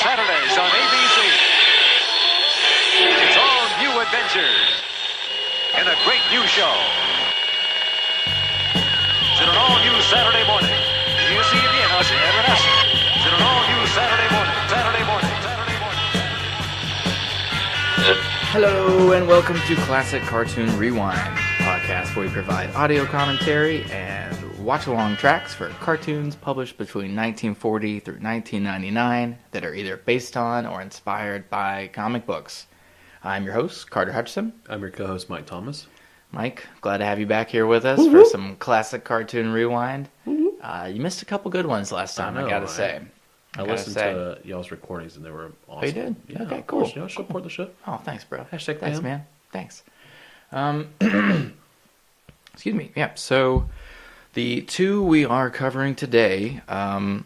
Saturdays on ABC. It's all new adventures in a great new show. It's an all-new Saturday morning. You see it bien, everyone. It's an all-new Saturday morning. Hello and welcome to Classic Cartoon Rewind, podcast where we provide audio commentary and watch-along tracks for cartoons published between 1940 through 1999 that are either based on or inspired by comic books. I'm your host, Carter Hutchison. I'm your co-host, Mike Thomas. Mike, glad to have you back here with us for some Classic Cartoon Rewind. You missed a couple good ones last time, I gotta say. I listened to y'all's recordings and they were awesome. Oh, you did? Yeah, okay, of cool. course. Y'all support the show. Oh, thanks, bro. Hashtag thanks, PM. man. Thanks. Excuse me. Yeah, so the two we are covering today... I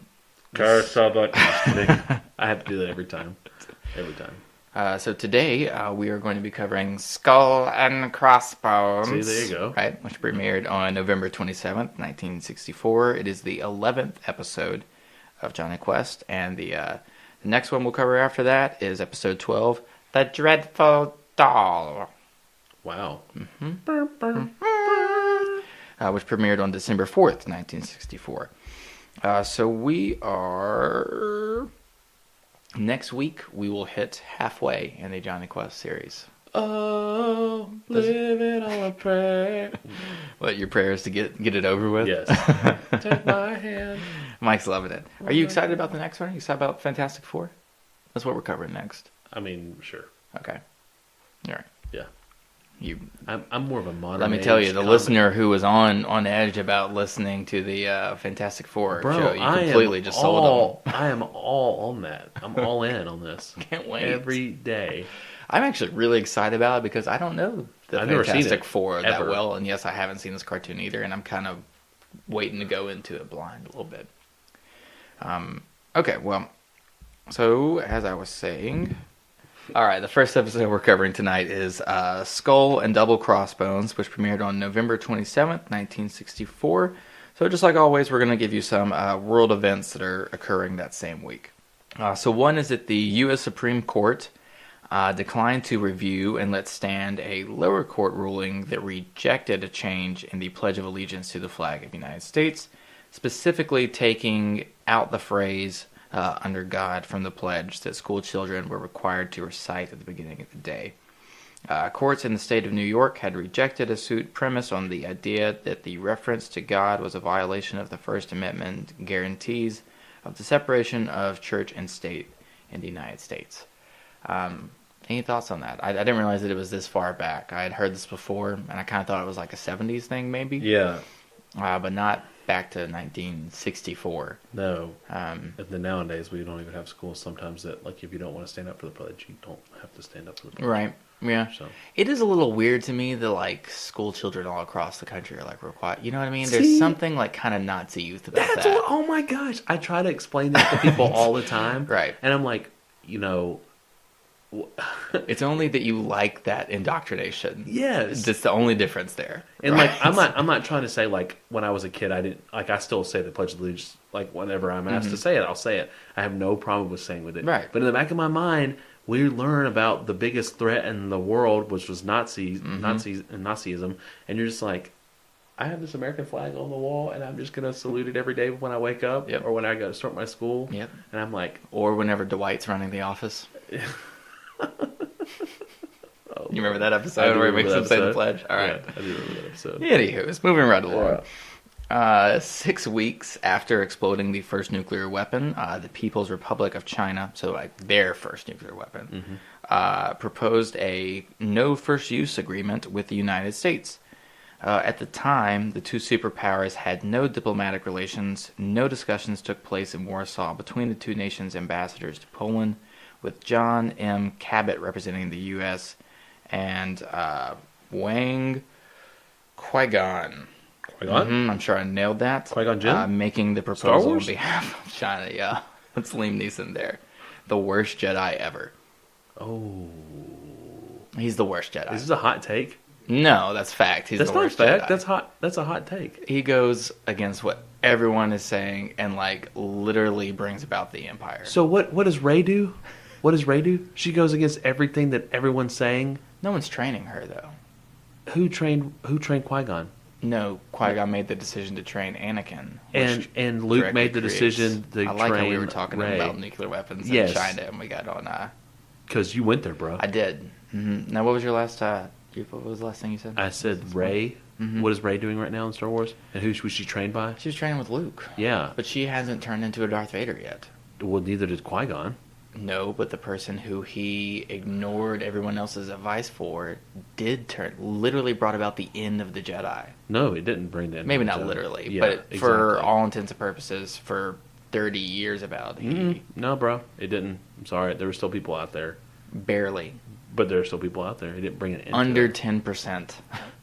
have to do that every time. Every time. So today we are going to be covering Skull and Crossbones. See, there you go. Right, which premiered on November 27th, 1964. It is the 11th episode of Jonny Quest, and the next one we'll cover after that is episode 12, The Dreadful Doll. Wow. Which premiered on December 4th, 1964. So we are... Next week, we will hit halfway in the Jonny Quest series. Oh, living on a prayer. What, your prayer is to get it over with? Yes. Take my hand. Mike's loving it. Are you excited about the next one? Are you excited about Fantastic Four? That's what we're covering next. I mean, sure. Okay. All right. Yeah. I'm more of a modern. Let me tell you, the listener who was on edge about listening to the Fantastic Four show, you completely just sold them. I am all on that. I'm all in on this. Can't wait. Every day. I'm actually really excited about it because I don't know the I've Fantastic Four that ever. well, and yes, I haven't seen this cartoon either, and I'm kind of waiting to go into it blind a little bit. Okay, well, so as I was saying, all right, the first episode we're covering tonight is Skull and Double Crossbones, which premiered on November 27th, 1964. So just like always, we're going to give you some world events that are occurring that same week. So one is that the U.S. Supreme Court declined to review and let stand a lower court ruling that rejected a change in the Pledge of Allegiance to the flag of the United States, specifically taking out the phrase under God from the pledge that school children were required to recite at the beginning of the day. Courts in the state of New York had rejected a suit premised on the idea that the reference to God was a violation of the First Amendment guarantees of the separation of church and state in the United States. Any thoughts on that? I didn't realize that it was this far back. I had heard this before, and I kind of thought it was like a 70s thing, maybe. Yeah. But not back to 1964. No. And then nowadays, we don't even have schools sometimes that, like, if you don't want to stand up for the pledge, you don't have to stand up for the pledge. Right. Yeah. So. It is a little weird to me that, like, school children all across the country are, like, required. You know what I mean? There's something, like, kind of Nazi youth about that. Oh, my gosh. I try to explain that to people all the time. Right. And I'm like, you know... It's only that you like that indoctrination. Yes. That's the only difference there. And right? like I'm not trying to say like when I was a kid I didn't like I still say the Pledge of Allegiance like whenever I'm asked to say it, I'll say it. I have no problem with saying with it. Right. But in the back of my mind, we learn about the biggest threat in the world, which was Nazis and Nazism, and you're just like, I have this American flag on the wall and I'm just gonna salute it every day when I wake up or when I go to start my school. Yep. And I'm like, or whenever Dwight's running the office. You remember that episode where he makes him say the pledge? All right. Yeah, I do remember that episode. Anywho, it's moving right along. 6 weeks after exploding the first nuclear weapon, the People's Republic of China, so like their first nuclear weapon, proposed a no first use agreement with the United States. At the time, the two superpowers had no diplomatic relations. No discussions took place in Warsaw between the two nations' ambassadors to Poland, with John M. Cabot representing the U.S. and Wang Qui-Gon. Qui-Gon? I'm sure I nailed that. Qui-Gon Jinn? Making the proposal on behalf of China. Yeah, that's Liam Neeson there. The worst Jedi ever. Oh. He's the worst Jedi. Is this a hot take? No, that's fact. He's that's the worst not fact. Jedi. That's hot. That's a hot take. He goes against what everyone is saying, and like literally brings about the Empire. So what does Rey do? What does Rey do? She goes against everything that everyone's saying. No one's training her though. Who trained Qui-Gon? No, Qui-Gon made the decision to train Anakin. And Luke made the decision to I like train how we were talking Rey. about nuclear weapons in Yes. China, and we got on. Because you went there, bro. I did. Mm-hmm. Now, what was your last? What was the last thing you said? I said Rey. Mm-hmm. What is Rey doing right now in Star Wars? And who was she trained by? She was training with Luke. Yeah. But she hasn't turned into a Darth Vader yet. Well, neither did Qui-Gon. No, but the person who he ignored everyone else's advice for did turn. Literally brought about the end of the Jedi. No, it didn't bring the end. Maybe of the not Jedi. literally, Yeah, but exactly. for all intents and purposes, for 30 years about, he No, bro, it didn't. I'm sorry. There were still people out there. barely, But there are still people out there. He didn't bring it into under it. 10%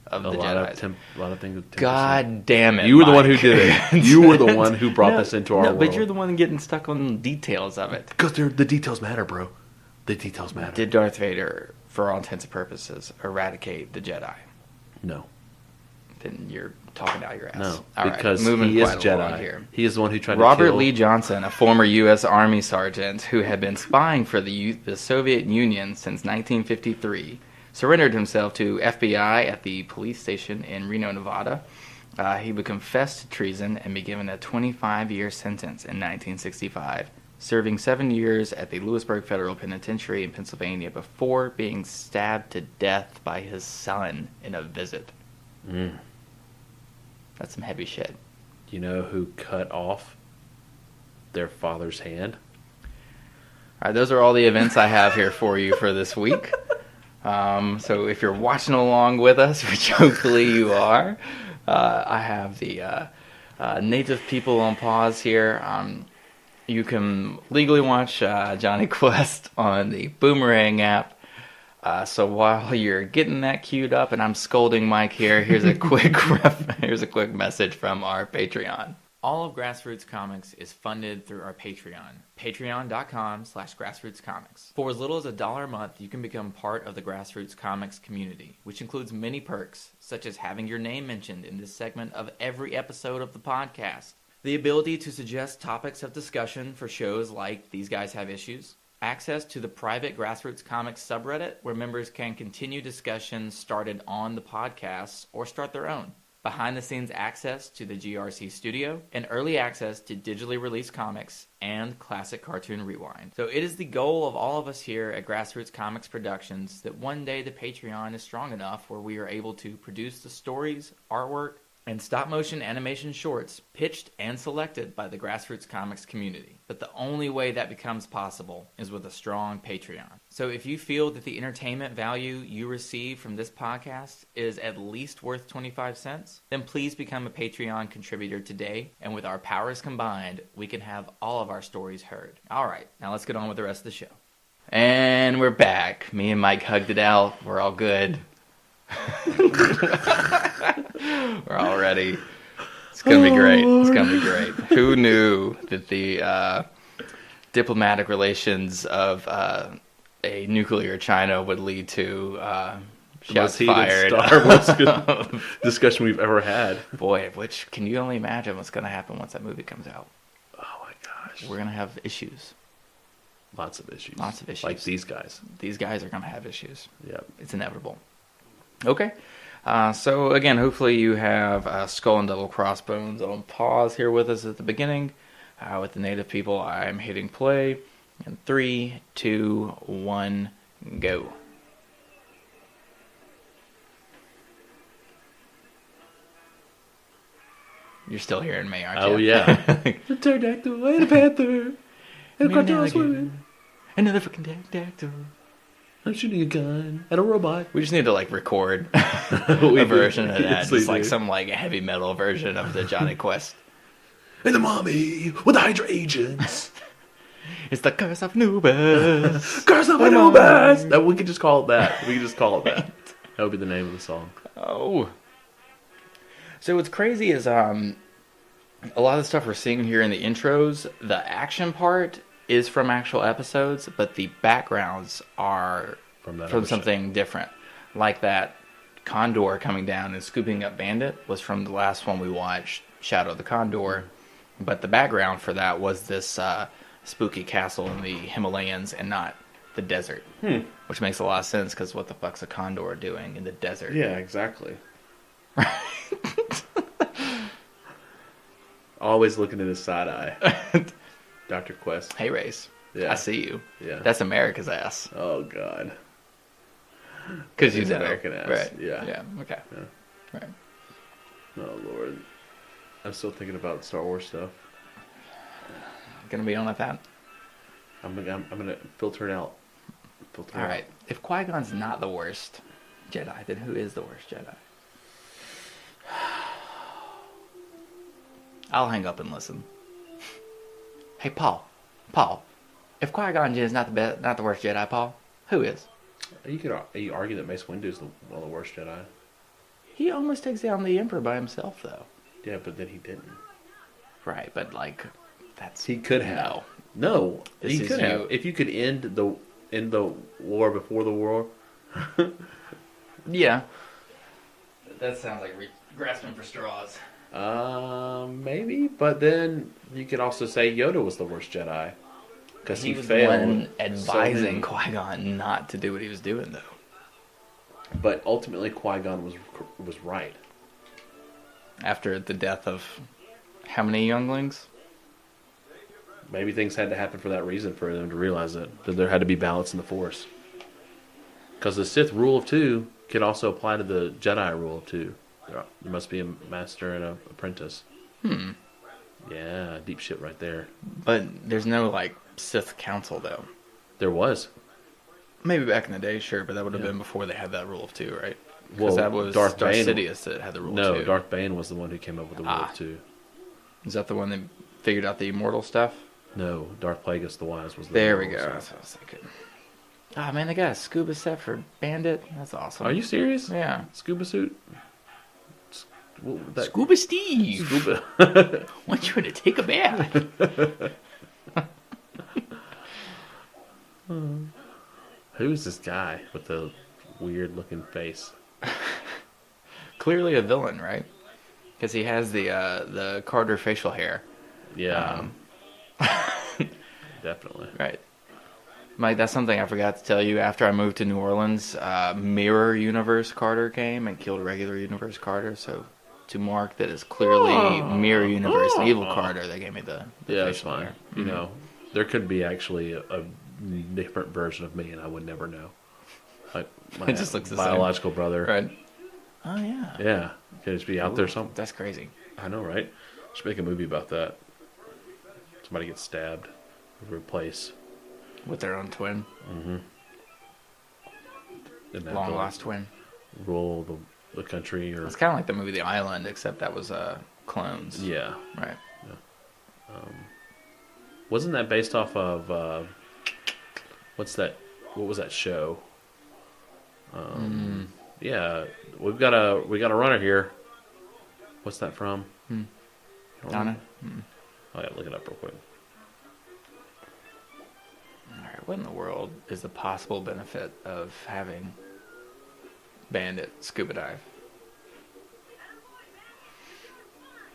of the a lot Jedi. a lot of things. With 10%. God damn it! You were the one who Mike. did it. You were the one who brought this into our world. But you're the one getting stuck on details of it. Because the details matter, bro. The details matter. Did Darth Vader, for all intents and purposes, eradicate the Jedi? No. Then you're talking out your ass. No. All right, Because moving he is quite along Jedi. here. He is the one who tried to Robert kill... Lee Johnson, a former U.S. Army sergeant who had been spying for the Soviet Union since 1953, surrendered himself to FBI at the police station in Reno, Nevada. He would confess to treason and be given a 25-year sentence in 1965, serving 7 years at the Lewisburg Federal Penitentiary in Pennsylvania before being stabbed to death by his son in a visit. That's some heavy shit. You know who cut off their father's hand? All right, those are all the events I have here for you for this week. So if you're watching along with us, which hopefully you are, I have the native people on pause here. You can legally watch Jonny Quest on the Boomerang app. So while you're getting that queued up and I'm scolding Mike here, here's a quick message from our Patreon. All of Grassroots Comics is funded through our Patreon, patreon.com/grassrootscomics. For as little as $1 a month, you can become part of the Grassroots Comics community, which includes many perks, such as having your name mentioned in this segment of every episode of the podcast, the ability to suggest topics of discussion for shows like These Guys Have Issues, access to the private Grassroots Comics subreddit where members can continue discussions started on the podcast or start their own, behind-the-scenes access to the GRC studio, and early access to digitally released comics and Classic Cartoon Rewind. So it is the goal of all of us here at Grassroots Comics Productions that one day the Patreon is strong enough where we are able to produce the stories, artwork, and stop-motion animation shorts pitched and selected by the Grassroots Comics community. But the only way that becomes possible is with a strong Patreon. So if you feel that the entertainment value you receive from this podcast is at least worth 25 cents, then please become a Patreon contributor today, and with our powers combined, we can have all of our stories heard. All right, now let's get on with the rest of the show. And we're back. Me and Mike hugged it out. We're all good. We're all ready. It's gonna be great. It's gonna be great. Who knew that the diplomatic relations of a nuclear China would lead to shots fired? Star Wars discussion we've ever had. Boy, which can you only imagine what's gonna happen once that movie comes out? Oh my gosh, We're gonna have issues. lots of issues. Lots of issues. Like these guys. These guys are gonna have issues. Yep. It's inevitable. Okay. So again, hopefully you have Skull and Double Crossbones on pause here with us at the beginning. With the native people, I'm hitting play. In 3, 2, 1, go. You're still hearing me, aren't you? Oh yeah. The pterodactyl and a panther and a crocodile swimming. Another freaking pterodactyl. I'm shooting a gun at a robot. We just need to record We a do. version of that, Yes, we just do. some heavy metal version of the Jonny Quest. And the mommy with the Hydra agents. It's the curse of Anubis. Curse of Anubis. That we could just call it that. We could just call it that. That would be the name of the song. Oh. So what's crazy is a lot of the stuff we're seeing here in the intros, the action part is from actual episodes, but the backgrounds are from something different. Like that Condor coming down and scooping up Bandit was from the last one we watched, Shadow of the Condor. But the background for that was this spooky castle in the Himalayas and not the desert. Which makes a lot of sense because what the fuck's a condor doing in the desert? Yeah, exactly. Always looking at his side eye. Dr. Quest. Hey, Race. Yeah. I see you. Yeah. That's America's ass. Oh, God. Because He's you know. American ass. Right. Yeah. Yeah. Okay. Yeah. Right. Oh, Lord. I'm still thinking about Star Wars stuff. Gonna be on with that. I'm gonna filter it out. All right. If Qui-Gon's not the worst Jedi, then who is the worst Jedi? I'll hang up and listen. Hey, Paul. If Qui-Gon Jinn is not the worst Jedi, Paul, who is? You argue that Mace Windu is one of the worst Jedi. He almost takes down the Emperor by himself, though. Yeah, but then he didn't. Right, but like, He could have. No, he could have. If you could end the war before the war. Yeah. That sounds like grasping for straws. Maybe, but then you could also say Yoda was the worst Jedi because he was failed. the one advising Qui-Gon not to do what he was doing, though. But ultimately, Qui-Gon was right. After the death of how many younglings? Maybe things had to happen for that reason for them to realize that there had to be balance in the Force. Because the Sith rule of two could also apply to the Jedi rule of two. There must be a master and an apprentice. Yeah, deep shit right there. But there's no, like, Sith council, though. There was. Maybe back in the day, sure, but that would have been before they had that rule of two, right? Well, Because that was Darth Bane, Sidious that had the rule of two. No, Darth Bane was the one who came up with the rule of two. Is that the one that figured out the immortal stuff? No, Darth Plagueis the Wise was the There we rule go. of That's what I was thinking. Ah, man, they got a scuba set for Bandit. That's awesome. Are you serious? Yeah. Scuba suit? Scuba Steve! Scuba. I want you to take a bath. Who's this guy with the weird looking face? Clearly a villain, right? Because he has the Carter facial hair. Yeah. Definitely. Right. Mike, that's something I forgot to tell you. After I moved to New Orleans, Mirror Universe Carter came and killed Regular Universe Carter. So to mark that is clearly Mirror Universe Evil Carter, they gave me the Yeah, that's facial fine. hair. You know, there could be actually a different version of me, and I would never know. Like my It just looks the same. biological brother. Right. Oh, yeah. Yeah, could just be out there. That's crazy. I know, right? Should make a movie about that. Somebody gets stabbed, replace. With their own twin. And then Long they'll lost twin. rule the country, or It's kind of like the movie The Island, except that was clones. yeah. Right. Wasn't that based off of what's that? What was that show? Yeah, we got a runner here. What's that from? Donna? Oh yeah, look it up real quick. Alright, what in the world is the possible benefit of having Bandit scuba dive?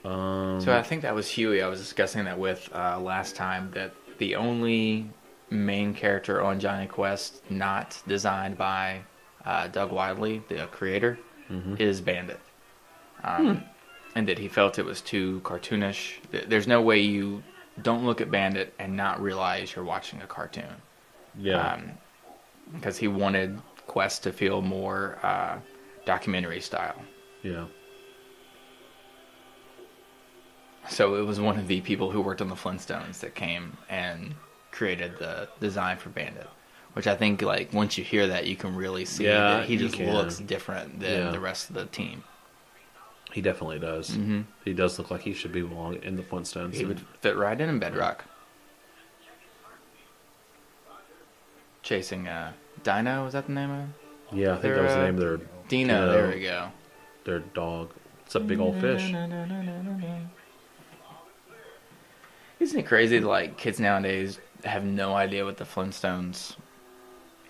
So I think that was Huey. I was discussing that with last time, that the only main character on Jonny Quest not designed by Doug Wildley, the creator, is Bandit. And that he felt it was too cartoonish. There's no way you don't look at Bandit and not realize you're watching a cartoon. Yeah. Because he wanted Quest to feel more documentary style. Yeah. So it was one of the people who worked on the Flintstones that came and created the design for Bandit. Which I think, like, once you hear that, you can really see that he just looks different than the rest of the team. He definitely does. He does look like he should belong in the Flintstones. He would fit right in Bedrock. Chasing Dino, was that the name of it? Yeah, I think that was the name of their Dino, there we go. Their dog. It's a big old fish. Isn't it crazy that, like, kids nowadays have no idea what the Flintstones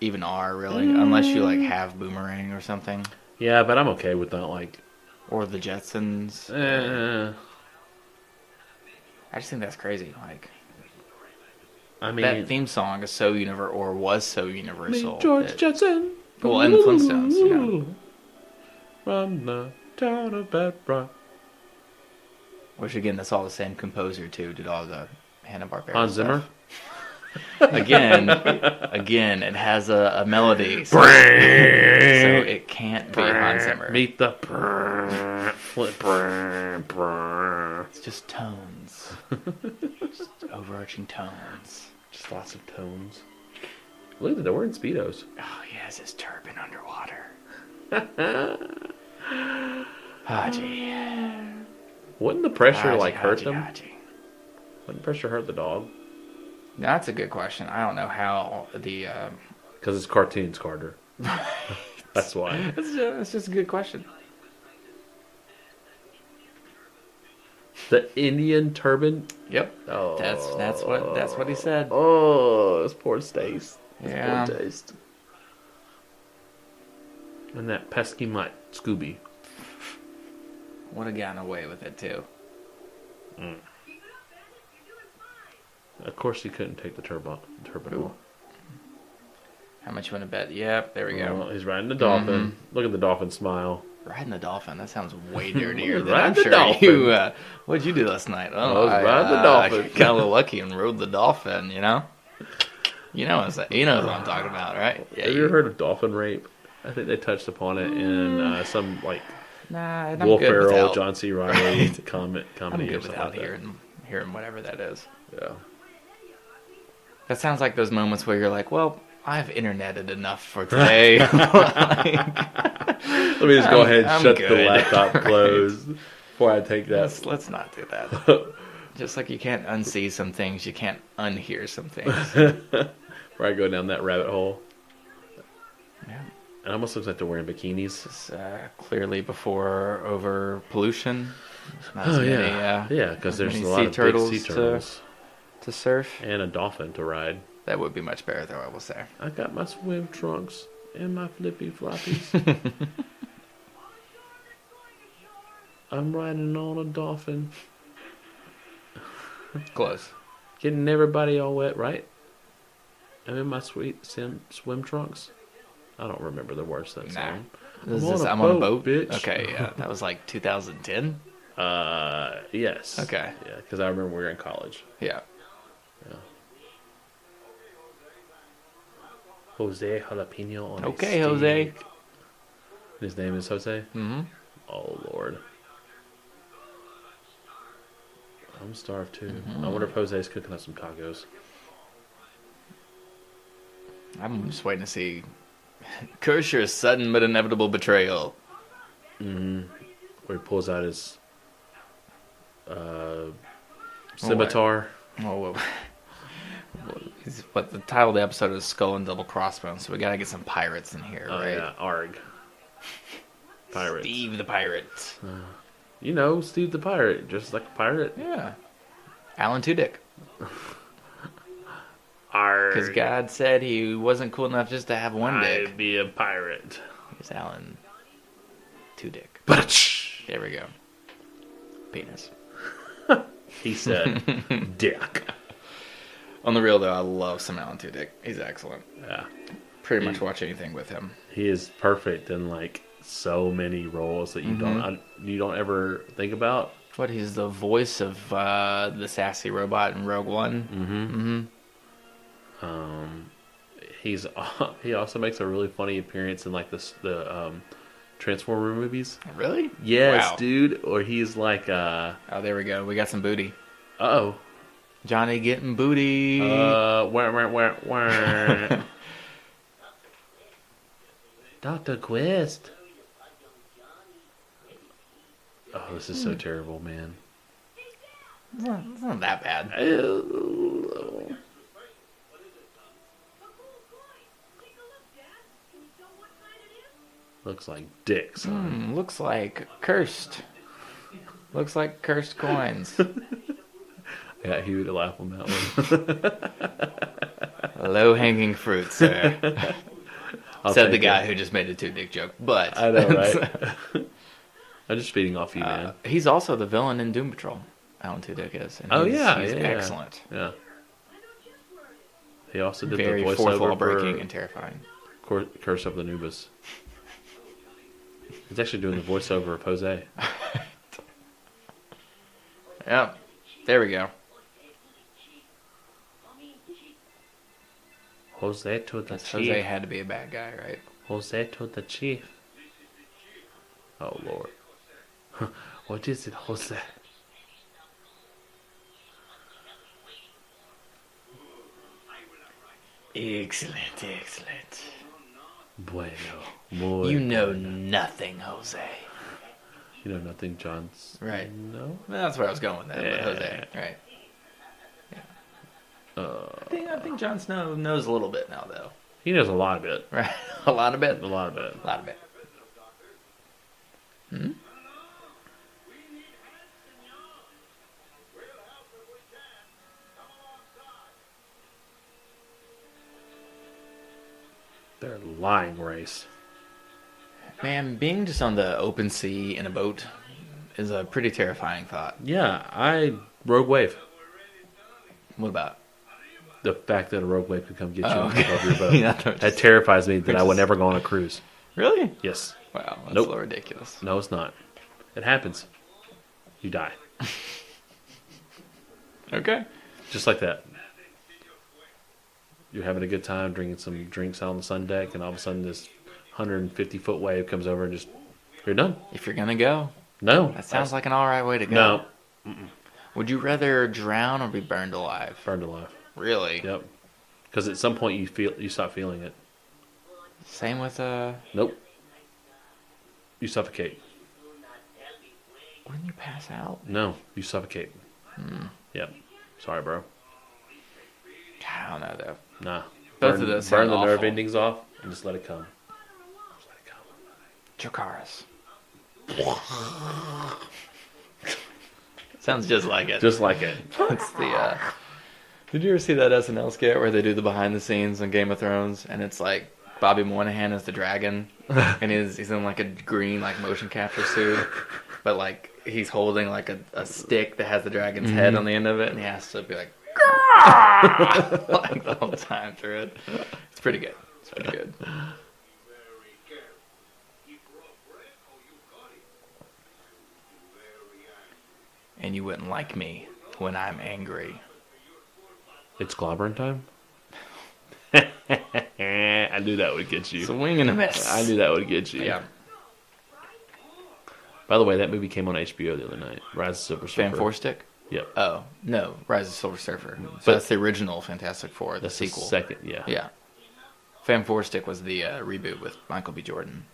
even are, really? Unless you, like, have Boomerang or something. Yeah, but I'm okay with that, like... Or the Jetsons. I just think that's crazy. Like, I mean, that theme song is so was so universal. George Jetson. Well, and the Flintstones, you know. From the town of Bedrock. Which, again, that's all the same composer, too. Did all the Hanna-Barbera Hans Zimmer? stuff. Again, it has a melody. So it can't be Hans Zimmer. Meet the... It's just tones. Just overarching tones. Just lots of tones. Look at that, we're in Speedos. Oh, he has his turban underwater. Haji. Wouldn't the pressure Haji, hurt them? Haji. Wouldn't pressure hurt the dog? That's a good question. I don't know how the... Because it's cartoons, Carter. That's why. It's just a good question. The Indian turban? Yep. Oh, That's what he said. Oh, it's poor Stace. Yeah. Poor taste. And that pesky mutt, Scooby. Would have gotten away with it too. Of course, he couldn't take the turban off. How much you want to bet? Yep, there we go. Well, he's riding the dolphin. Look at the dolphin smile. Riding the dolphin. That sounds way dirtier than Riding I'm the sure dolphin. you. What'd you do last night? I was riding the dolphin. Got a little lucky and rode the dolphin. You know. You know what I'm talking about, right? Yeah. Have you ever heard of dolphin rape? I think they touched upon it in some Nah, I'm Will good Ferrell, without. John C. Reilly comedy I'm or good something without like that. hearing whatever that is. Yeah. That sounds like those moments where you're like, well, I've interneted enough for today. Let me just go ahead and I'm shut good. the laptop closed before I take that. Let's not do that. Just like you can't unsee some things, you can't unhear some things. Where I go down that rabbit hole. Yeah. It almost looks like they're wearing bikinis. It's clearly before over pollution. Not as Oh, many, yeah. Yeah, because there's many a lot sea of turtles big sea turtles. to surf. And a dolphin to ride. That would be much better, though, I will say. I got my swim trunks and my flippy floppies. I'm riding on a dolphin. Close. Getting everybody all wet, right? I'm in my sweet swim trunks. I don't remember the words to that song. I'm on a boat, bitch. Okay, yeah. That was like 2010? Yes. Okay. Yeah, because I remember we were in college. Yeah. Yeah. Jose Jalapeno on Okay, a Jose. steak. His name is Jose? Mm-hmm. Oh, Lord. I'm starved, too. Mm-hmm. I wonder if Jose's cooking us some tacos. I'm just waiting to see Kersher's sudden but inevitable betrayal. Mm-hmm. Where he pulls out his scimitar. But the title of the episode is Skull and Double Crossbones, so we gotta get some pirates in here, Oh, right? yeah. Arg. Pirates. Steve the Pirate. You know, Steve the Pirate. Just like a pirate. Yeah. Alan Tudyk. Arg. Because God said he wasn't cool enough just to have one dick. I'd be a pirate. He's Alan Tudyk. But There we go. Penis. he said, dick. On the real, though, I love some Alan Tudyk. He's excellent. Yeah. Pretty much watch anything with him. He is perfect in like so many roles that you don't ever think about. What, he's the voice of the sassy robot in Rogue One? He also makes a really funny appearance in like the Transformer movies. Really? Yes, Wow. dude. Or he's like Oh, there we go. We got some booty. uh-oh. Johnny getting booty. Wah. Dr. Quest. Oh, this is so terrible, man. It's not that bad. Looks like dick, son. Looks like cursed. Looks like cursed coins. I got Hugh to laugh on that one. Low-hanging fruit, sir. I'll Said the take guy it. who just made a two-dick joke. But I know, right? I'm just feeding off you, man. he's also the villain in Doom Patrol. Alan Tudyk is. And Oh, he's yeah. excellent. Yeah. He also did Very the fourth wall voiceover breaking and terrifying. for Curse of Anubis. He's actually doing the voiceover of Jose. Yep. There we go. Jose to the That's chief. Jose had to be a bad guy, right? Jose to the chief. Oh, Lord. What is it, Jose? Excellent, excellent. Bueno. Muy You know bueno. nothing, Jose. You know nothing, John's. Right. No? That's where I was going with that, Yeah. with Jose. Right. I think Jon Snow knows a little bit now, though. He knows a lot of it. Right. A lot of it. A lot of it. A lot of it. Hmm? They're lying race. Man, being just on the open sea in a boat is a pretty terrifying thought. Yeah, Rogue Wave. What about? The fact that a rogue wave could come get you Oh, okay. above your boat. Yeah, That terrifies me that I would never go on a cruise. Really? Yes. Wow, that's Nope. a little ridiculous. No, it's not. It happens. You die. Okay. Just like that. You're having a good time drinking some drinks out on the sun deck, and all of a sudden this 150-foot wave comes over and just, you're done. If you're gonna go, No. that sounds like an alright way to go. No. Would you rather drown or be burned alive? Burned alive. Really? Yep. Because at some point you stop feeling it. Same with Nope. You suffocate. wouldn't you pass out? No, you suffocate. Yep. Sorry, bro. I don't know though. Nah. Both of those burn sound the nerve awful. endings off and just let it come. Just let it come. Chakaras. Sounds just like it. Just like it. It's the. Did you ever see that SNL skit where they do the behind the scenes on Game of Thrones, and it's like Bobby Moynihan is the dragon, and he's in like a green like motion capture suit, but like he's holding like a stick that has the dragon's head on the end of it, and he has to be like, like the whole time through it. It's pretty good. It's pretty good. And you wouldn't like me when I'm angry. It's clobbering time? I knew that would get you. Swing and a miss. I knew that would get you. Yeah. By the way, that movie came on HBO the other night. Rise of Silver Surfer. Fan Four Stick? Yep. Oh, no. Rise of Silver Surfer. So But- that's the original Fantastic Four, the That's sequel. the second, yeah. Yeah. Fan Four Stick was the reboot with Michael B. Jordan.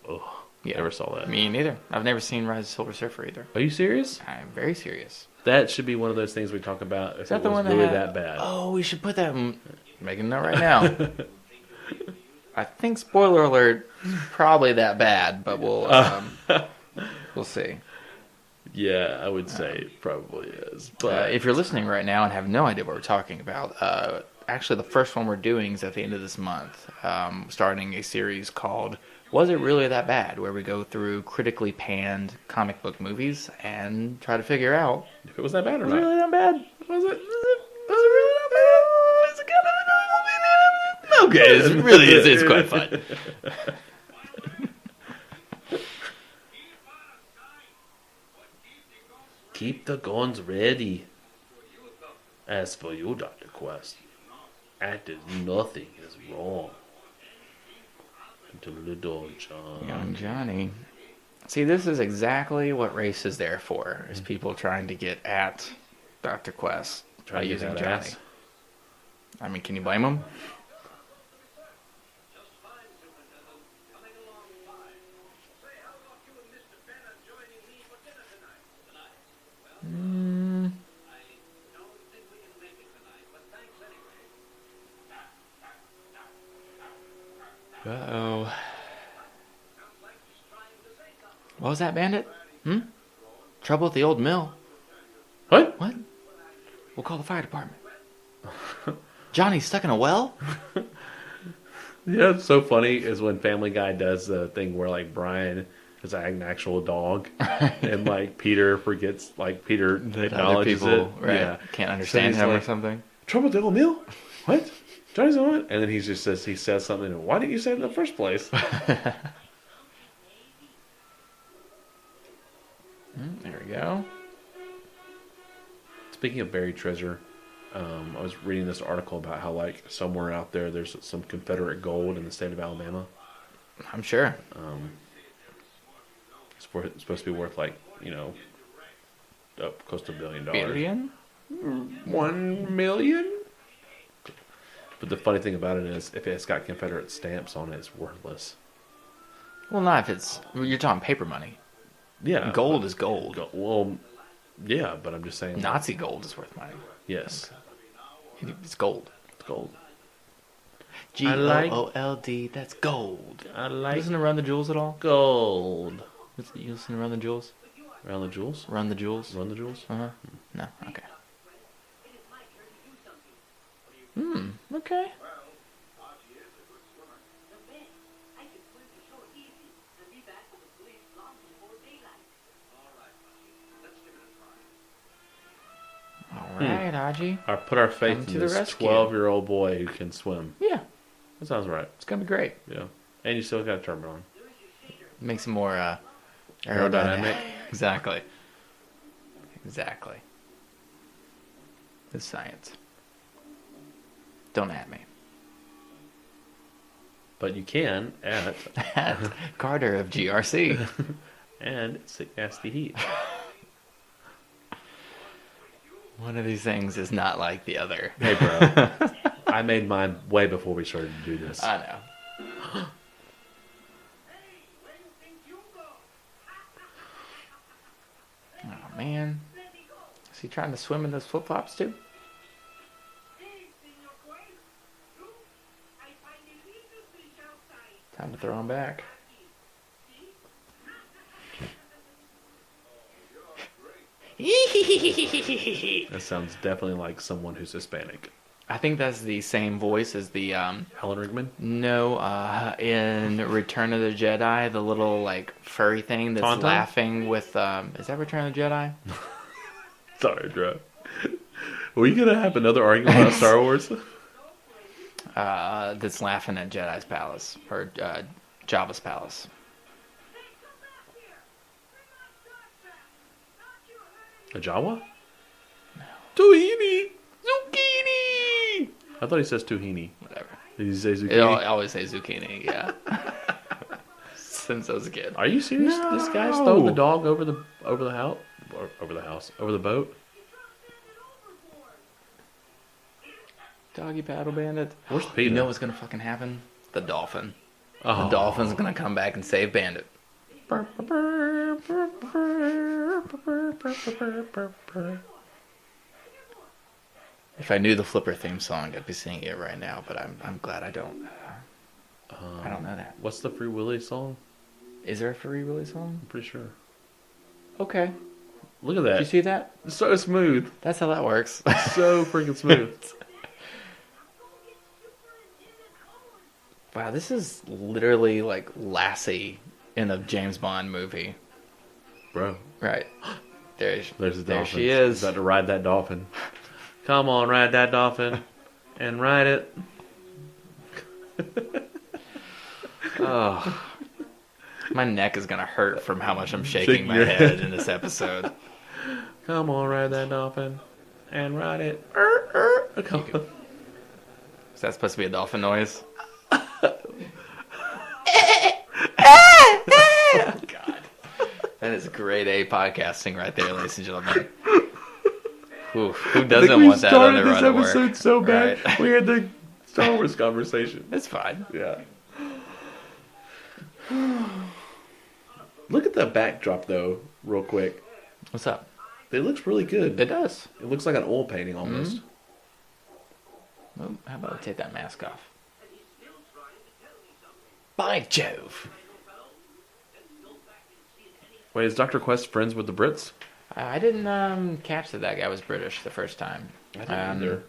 Oh, Yeah. never saw that. Me neither. I've never seen Rise of Silver Surfer either. Are you serious? I'm very serious. That should be one of those things we talk about if Is that it the was one really that had, that bad. Oh, we should put that in. Making a note right now. I think, spoiler alert, probably that bad, but we'll see. Yeah, I would say it probably is. But If you're listening right now and have no idea what we're talking about, actually the first one we're doing is at the end of this month, starting a series called Was It Really That Bad?, where we go through critically panned comic book movies and try to figure out, if it was that bad or was it not. really that bad? Was it really that bad? Is it kind of a movie? Okay, it really is. It's quite fun. Keep the guns ready. As for you, Dr. Quest, act as nothing is wrong. To little John. Young Johnny. See, this is exactly what race is there for, is people trying to get at Dr. Quest by Trying to get using that Johnny. ass. I mean, can you blame him? Uh-oh. What was that, Bandit? Trouble at the old mill. What? What? We'll call the fire department. Johnny's stuck in a well? Yeah, it's so funny is when Family Guy does the thing where like Brian It's an actual dog, and like Peter forgets, like Peter That other acknowledges people, it. right, Yeah, can't understand he's him or like, something. Trouble with the old meal? What? Johnny's on it? And then he just says something. Why didn't you say it in the first place? There we go. Speaking of buried treasure, I was reading this article about how like somewhere out there there's some Confederate gold in the state of Alabama. I'm sure. It's supposed to be worth like up close to $1 billion. Billion? 1 million. But the funny thing about it is, if it's got Confederate stamps on it, it's worthless. Well, not if it's... You're talking paper money. Yeah, Gold is gold. Well, yeah, but I'm just saying. Nazi gold is worth money. Yes, It's gold. it's gold. G-O-O-L-D, that's gold. I like Listen to Run the Jewels at all? gold. You listen to Run the Jewels? Around the jewels? Run the Jewels? Run the jewels? Uh-huh. No, okay. Okay. All right, Haji. I put our faith Come to in the this rescue. 12-year-old boy who can swim. Yeah, That sounds right. it's gonna be great. Yeah, and you still got a turban on. Makes it more Aerodynamic. Exactly. It's science. Don't at me. But you can at At Carter of GRC. and sick nasty heat. One of these things is not like the other. Hey, bro. I made mine way before we started to do this. I know. Oh, man. Is he trying to swim in those flip-flops, too? Time to throw him back. That sounds definitely like someone who's Hispanic. I think that's the same voice as the Alan Rickman? in Return of the Jedi, the little like furry thing that's Tauntaun? laughing with is that Return of the Jedi? Sorry, bro. Were you gonna have another argument about Star Wars? That's laughing at Jedi's palace or Jabba's palace. A Jawa? No. Tuhini! Zucchini. I thought he says Tuhini. Whatever. Did he say I zucchini? always say zucchini. Yeah. Since I was a kid. Are you serious? No. This guy stole the dog over the house, over the boat. Doggy paddle bandit. Where's Peter? You know what's gonna fucking happen? The dolphin. Oh. The dolphin's gonna come back and save Bandit. If I knew the Flipper theme song, I'd be singing it right now. But I'm glad I don't. I don't know that. What's the Free Willy song? Is there a Free Willy song? I'm pretty sure. Okay. Look at that. Did you see that? It's so smooth. That's how that works. So freaking smooth. Wow, this is literally like Lassie in a James Bond movie. Bro. Right. There's the dolphin. there she is. About to ride that dolphin. Come on, ride that dolphin. And ride it. Oh. My neck is gonna hurt from how much I'm shaking Shaking my your head in this episode. Come on, ride that dolphin. And ride it. Come on. Is that supposed to be a dolphin noise? Oh, God. That is grade A podcasting right there, ladies and gentlemen. Who doesn't want that on their run to work? This episode so bad. Right. We had the Star Wars conversation. It's fine. Yeah. Look at the backdrop, though, real quick. What's up? It looks really good. It does. It looks like an oil painting almost. Well, how about we take that mask off? By Jove. Wait, is Dr. Quest friends with the Brits? I didn't catch that guy was British the first time. I didn't either.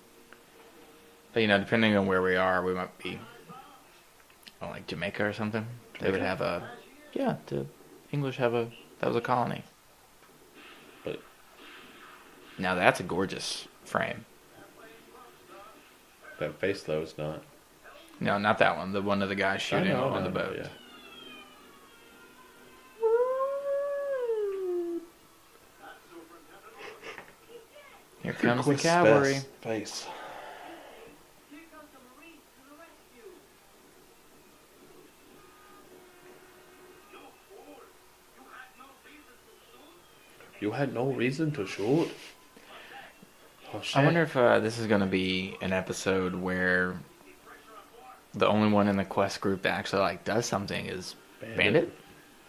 But, depending on where we are, we might be like Jamaica or something. They would have a... Yeah, English have a... That was a colony. But Now that's a gorgeous frame. that face, though, is not. No, not that one. The one of the guys shooting on the boat. Yeah. Here comes the Quest cavalry. face. You had no reason to shoot. Oh, shit. I wonder if this is going to be an episode where the only one in the quest group that actually like does something is Bandit.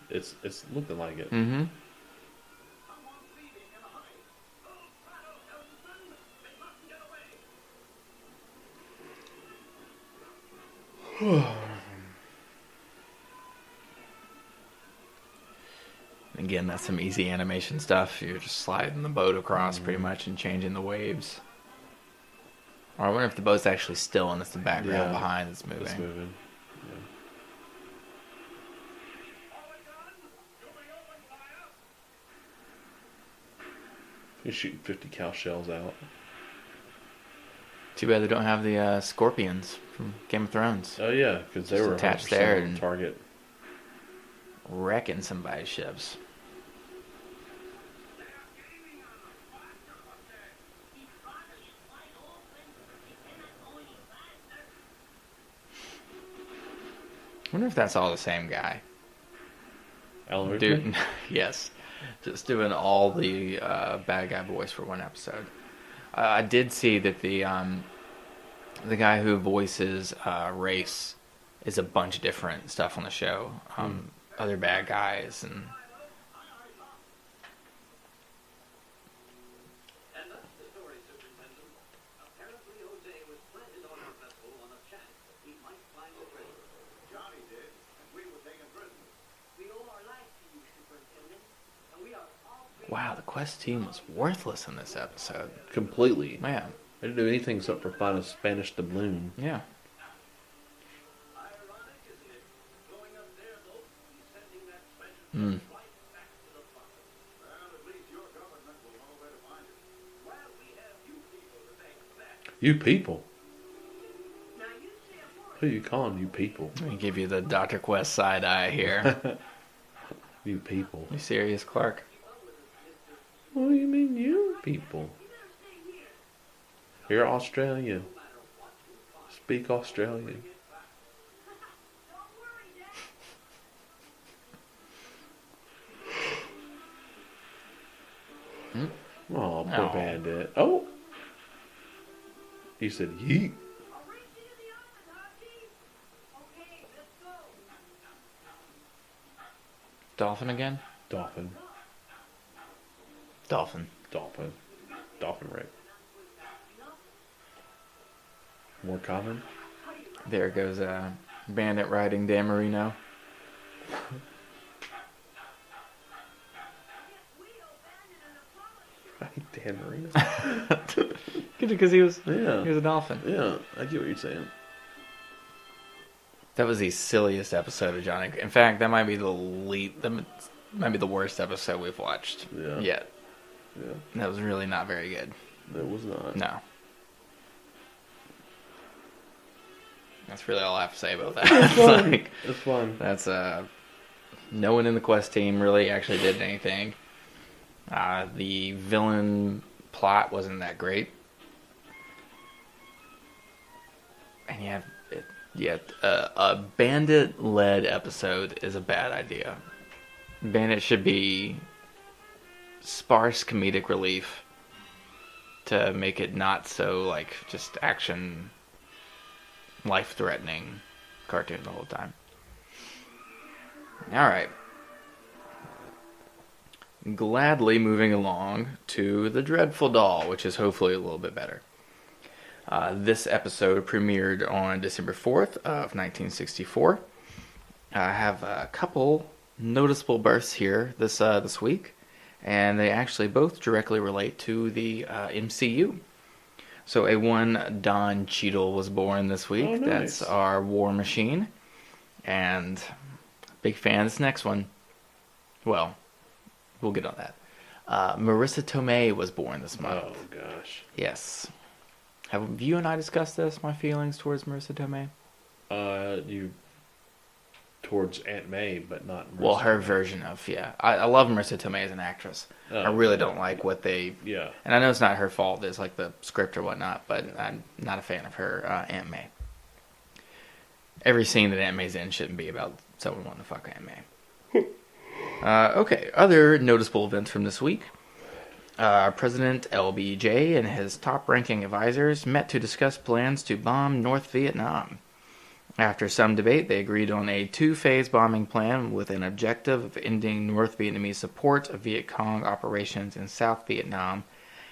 It's looking like it. Mm-hmm. Again, that's some easy animation stuff. You're just sliding the boat across pretty much and changing the waves. Or I wonder if the boat's actually still and it's the background behind that's moving. It's moving. Yeah. You're shooting 50 cal shells out. Too bad they don't have the scorpions from Game of Thrones. Oh yeah, because they Just were attached 100% there on and- target. Wrecking somebody's ships. I wonder if that's all the same guy. Alan Rickman? Dude, yes. Just doing all the bad guy voice for one episode. I did see that the guy who voices Race is a bunch of different stuff on the show. Other bad guys and... And that's the story, Superintendent. Apparently, Jose was planted on our vessel on a chance that we might find a treasure. Johnny did, and we were taken prisoners. We owe our lives to you, Superintendent, and we are all free. Wow, the Quest team was worthless in this episode. Completely. Man, They didn't do anything except for find a Spanish doubloon. yeah. Ironic, isn't it? Going up there, though, he's sending that treasure Mm. right back to the father. Well, at least your government will know where to find it. Well, we have you people to thank for that. You people. Now, you say a word. Who are you calling you people? Let me give you the Dr. Quest side eye here. You people. You serious, Clark? What do you mean, you people? You're Australian. Speak Australian. Oh, poor Oh. Bandit. Oh! He said, yeet. Dolphin again? Dolphin. Dolphin. Dolphin. Dolphin rape. More common? There goes Bandit riding Dan Marino. Right, Dan Marino. Because he was Yeah. a dolphin. Yeah, I get what you're saying. That was the silliest episode of Johnny. In fact, that might be the might be the worst episode we've watched Yeah. yet. Yeah, That was really not very good. that was not. No. That's really all I have to say about that. It's fun. Like, It's fun. that's no one in the Quest team really actually did anything. The villain plot wasn't that great, and a bandit-led episode is a bad idea. Bandit should be sparse comedic relief to make it not so like just action, life-threatening cartoon the whole time. All right. Gladly moving along to The Dreadful Doll, which is hopefully a little bit better. This episode premiered on December 4th of 1964. I have a couple noticeable births here this week, and they actually both directly relate to the MCU. So A1 Don Cheadle was born this week. Oh, nice. That's our War Machine. And big fan of this next one. Well, we'll get on that. Marissa Tomei was born this month. Oh gosh. Yes. Have you and I discussed this? My feelings towards Marissa Tomei. You towards Aunt May, but not. Marissa Well, her Tomei. version of I love Marissa Tomei as an actress. I really don't like what they. Yeah. And I know it's not her fault. It's like the script or whatnot, but I'm not a fan of her Aunt May. Every scene that Aunt May's in shouldn't be about someone wanting to fuck Aunt May. Okay, other noticeable events from this week. President LBJ and his top-ranking advisors met to discuss plans to bomb North Vietnam. After some debate, they agreed on a two-phase bombing plan with an objective of ending North Vietnamese support of Viet Cong operations in South Vietnam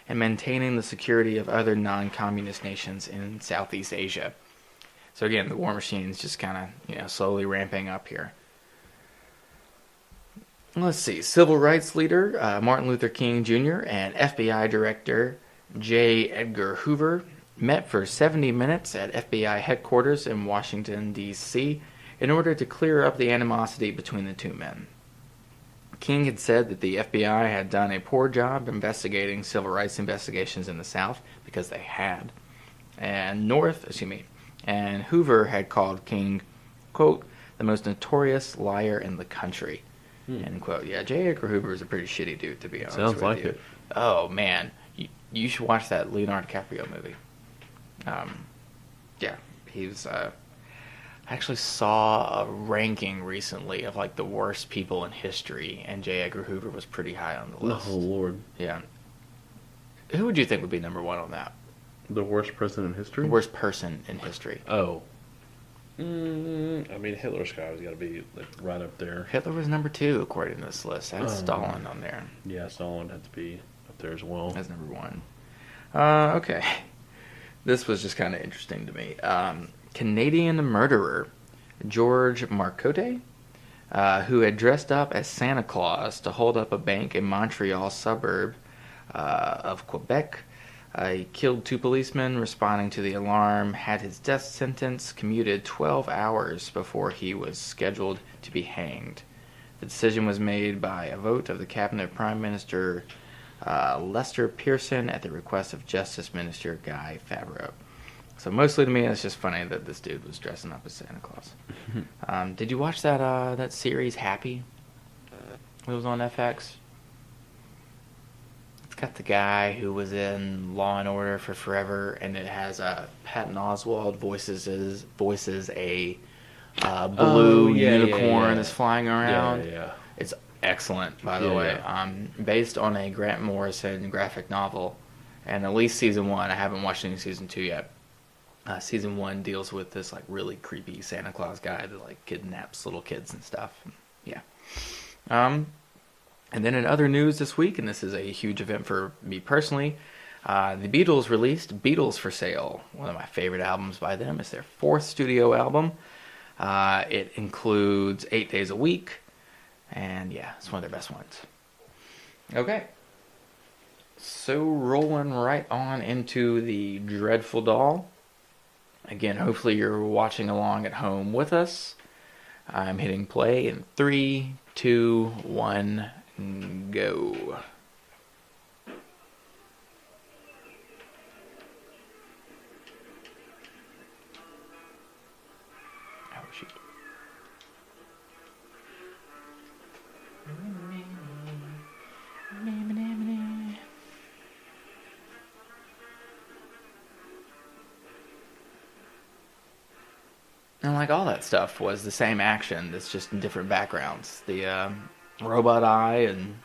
and maintaining the security of other non-communist nations in Southeast Asia. So again, the war machine's just kind of, slowly ramping up here. Let's see. Civil rights leader Martin Luther King Jr. and FBI Director J. Edgar Hoover met for 70 minutes at FBI headquarters in Washington, D.C. in order to clear up the animosity between the two men. King had said that the FBI had done a poor job investigating civil rights investigations in the South, because they had. And Hoover had called King, quote, the most notorious liar in the country. End quote. Yeah, J. Edgar Hoover is a pretty shitty dude, to be honest Sounds with like you. it. Oh, man. You should watch that Leonardo DiCaprio movie. Yeah, he's... I actually saw a ranking recently of, like, the worst people in history, and J. Edgar Hoover was pretty high on the list. Oh, Lord. Yeah. Who would you think would be number one on that? The worst president in history? Worst person in history. Oh. I mean, Hitler's guy's got to be like, right up there. Hitler was number 2, according to this list. That's Stalin on there. Yeah, Stalin had to be up there as well. That's number 1. Okay. This was just kind of interesting to me. Canadian murderer George Marcotte, who had dressed up as Santa Claus to hold up a bank in Montreal suburb of Quebec. He killed 2 policemen responding to the alarm, had his death sentence commuted 12 hours before he was scheduled to be hanged. The decision was made by a vote of the Cabinet of Prime Minister Lester Pearson at the request of Justice Minister Guy Fabreau. So mostly to me, it's just funny that this dude was dressing up as Santa Claus. Did you watch that series, Happy? It was on FX. It's got the guy who was in Law and Order for forever, and it has Patton Oswalt voices a blue unicorn that's flying around. Yeah. It's excellent, by the way. Based on a Grant Morrison graphic novel, and at least season 1. I haven't watched any season 2 yet. Season 1 deals with this like really creepy Santa Claus guy that like kidnaps little kids and stuff. Yeah. And then in other news this week, and this is a huge event for me personally, the Beatles released Beatles for Sale. One of my favorite albums by them. It's their 4th studio album. It includes 8 Days a Week, and yeah, it's one of their best ones. Okay. So rolling right on into the Dreadful Doll. Again, hopefully you're watching along at home with us. I'm hitting play in 3, 2, 1, go. Oh, shoot. And like all that stuff was the same action, that's just in different backgrounds. The robot eye, and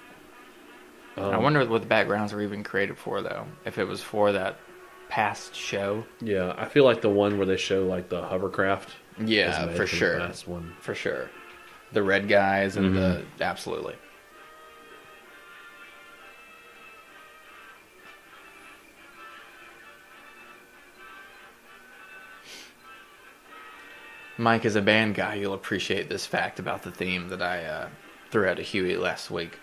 I wonder what the backgrounds were even created for, though. If it was for that past show. Yeah, I feel like the one where they show like the hovercraft. Yeah, for sure. The past one. For sure. The red guys and the absolutely. Mike, as a band guy, you'll appreciate this fact about the theme that I threw out to Huey last week.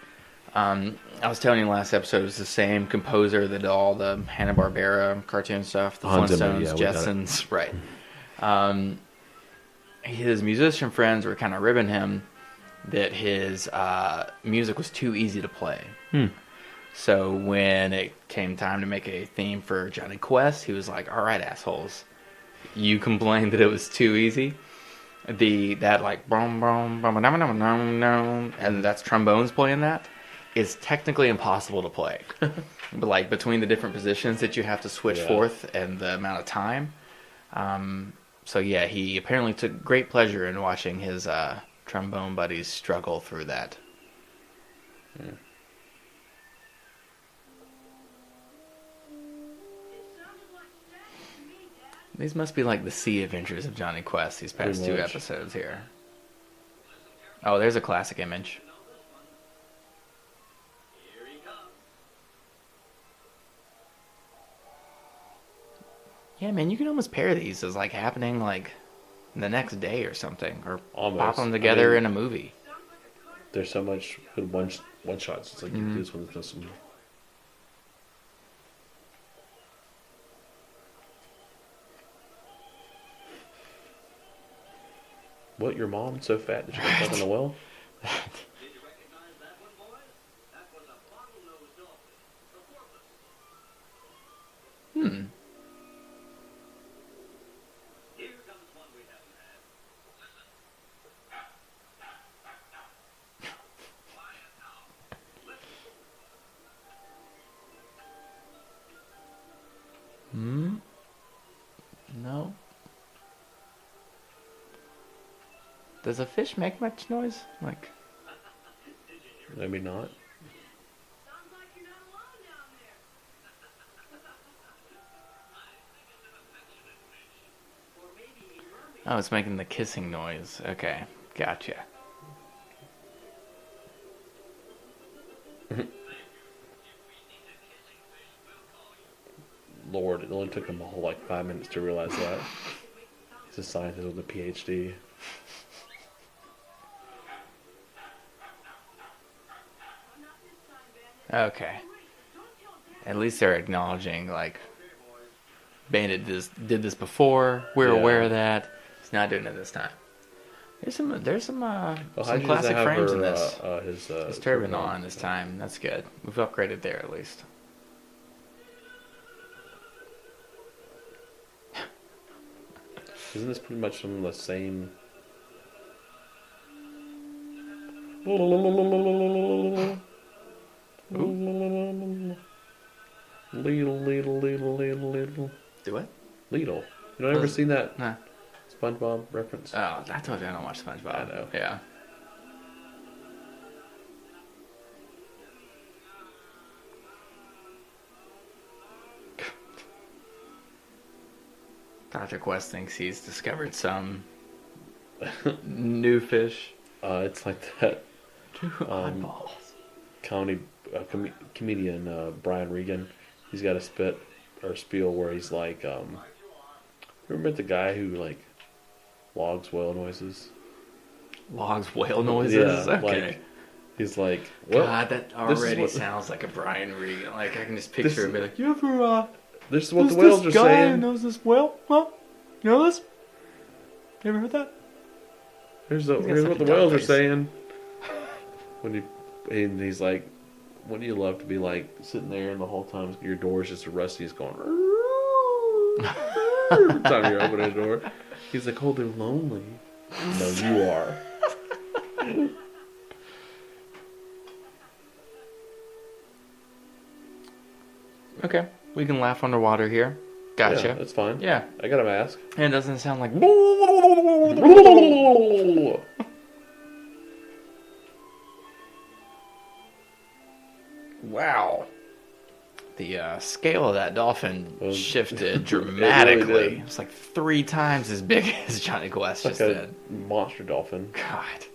I was telling you last episode, it's the same composer that did all the Hanna-Barbera cartoon stuff, the Hans Zimmer, Flintstones, Jetsons, right. His musician friends were kind of ribbing him that his music was too easy to play. So when it came time to make a theme for Jonny Quest, he was like, "All right, assholes, you complained that it was too easy. That like boom boom boom boom boom boom, and that's trombones playing that is technically impossible to play." But like between the different positions that you have to switch forth and the amount of time. So yeah, he apparently took great pleasure in watching his trombone buddies struggle through that. These must be like the sea adventures of Jonny Quest, these past Pretty two much. episodes here. Oh, there's a classic image. Here he comes. Yeah, man, you can almost pair these as like happening like the next day or something, or Almost. pop them I together mean- in a movie. There's so much good one shots. It's like this one's just some. What, your mom so fat that she got stuck in the well? Did you recognize that one, boys? That was a bottlenose dolphin, the porpoise. Here comes one we haven't had. Listen. Quiet now. Listen. No. Does a fish make much noise? Like, Maybe not. Sounds like you're not alone down there. Or maybe a mermaid. oh, it's making the kissing noise. Okay, gotcha. Lord, it only took him a whole like 5 minutes to realize that. He's a scientist with a PhD. Okay. At least they're acknowledging, like, Bandit did this before. We're Yeah. aware of that. He's not doing it this time. There's some Well, some how'd you classic have frames her, in this. his His turban on this time. That's good. We've upgraded there at least. Isn't this pretty much some of the same? Lidl. Do it? You don't ever seen that Nah. SpongeBob reference? Oh, I told you I don't watch SpongeBob. I know. Yeah. Dr. Quest thinks he's discovered some new fish. It's like that Two oddballs. comedy comedian Brian Regan. He's got a spiel where he's like, remember the guy who like logs whale noises? Logs whale noises? Yeah, Okay. like he's like, well, God, that this is already what- sounds like a Brian Regan. Like, I can just This picture is- him be like, you ever, this is what there's the whales are this guy who saying. knows this whale? Huh? You know this? You ever heard that? Here's got what such the a dumb whales are face. saying. And he's like, wouldn't you love to be like sitting there and the whole time your door is just rusty, it's going every time you're opening a door. He's like, oh, they're lonely. No, you are. Okay. We can laugh underwater here. Gotcha. Yeah, that's fine. Yeah. I got a mask. And it doesn't sound like. Wow. The scale of that dolphin Well, shifted dramatically. did. It's like 3 times as big as Jonny Quest It's just like a did. monster dolphin. God.